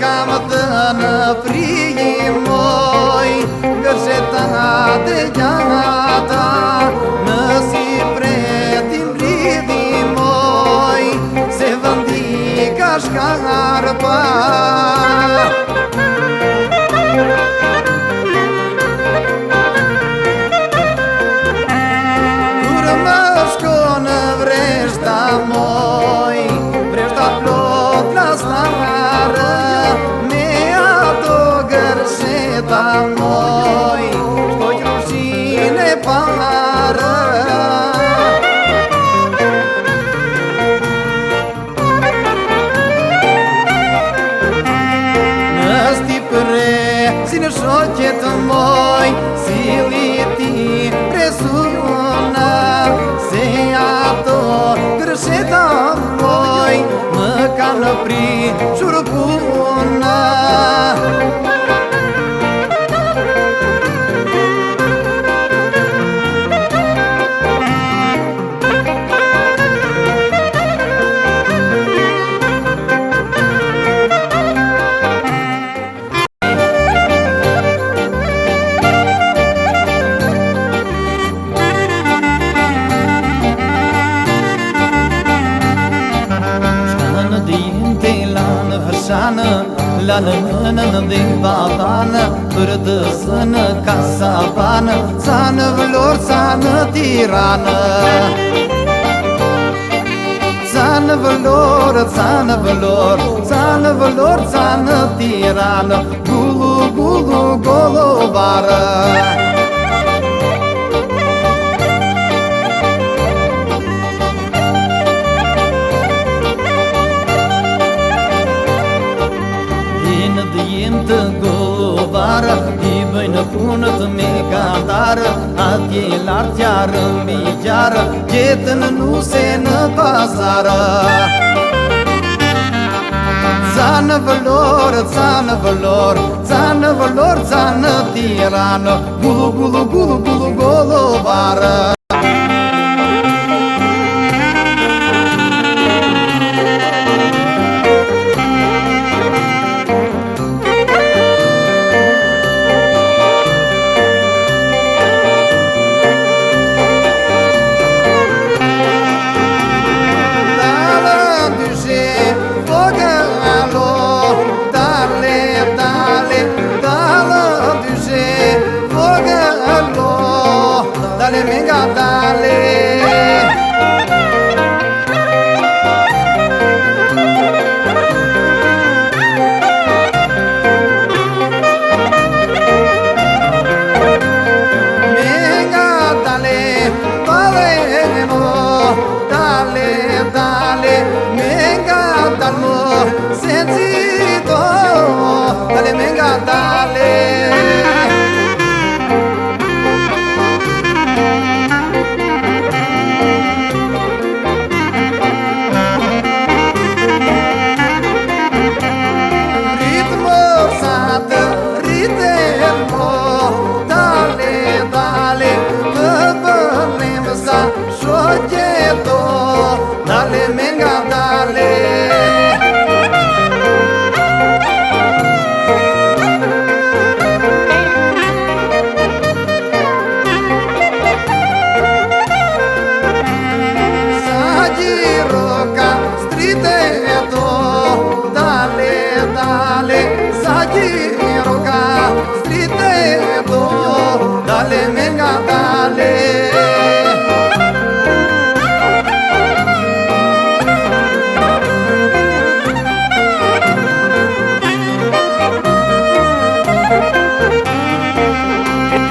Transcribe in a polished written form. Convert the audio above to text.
cam dă-nă frii moi, gărșeta de gheata, năsi pretim ridi moi, se vândi ca șcarpa. Moi, vreșta plot la stară, mea-to gărșeta moi, ștoi rușine pară. Năsti pre, sine șochet moi, siliti presună, se-ato gărșeta moi, mă cană pri șurpună. La nănă de babană, pârdă sănă casa bană, țană vlor, țană tirană. Țană vlor, țană vlor, țană vlor, țană tirană, gulu, gulu, golovară. Golovară, i băină pună-ți mecandară, atie l'artiară, migeară, ghetănă nu se nă pazară. Țană vlor, țană vlor, țană vlor, țană tirană, gulu, gulu, gulu, gulu, golovară.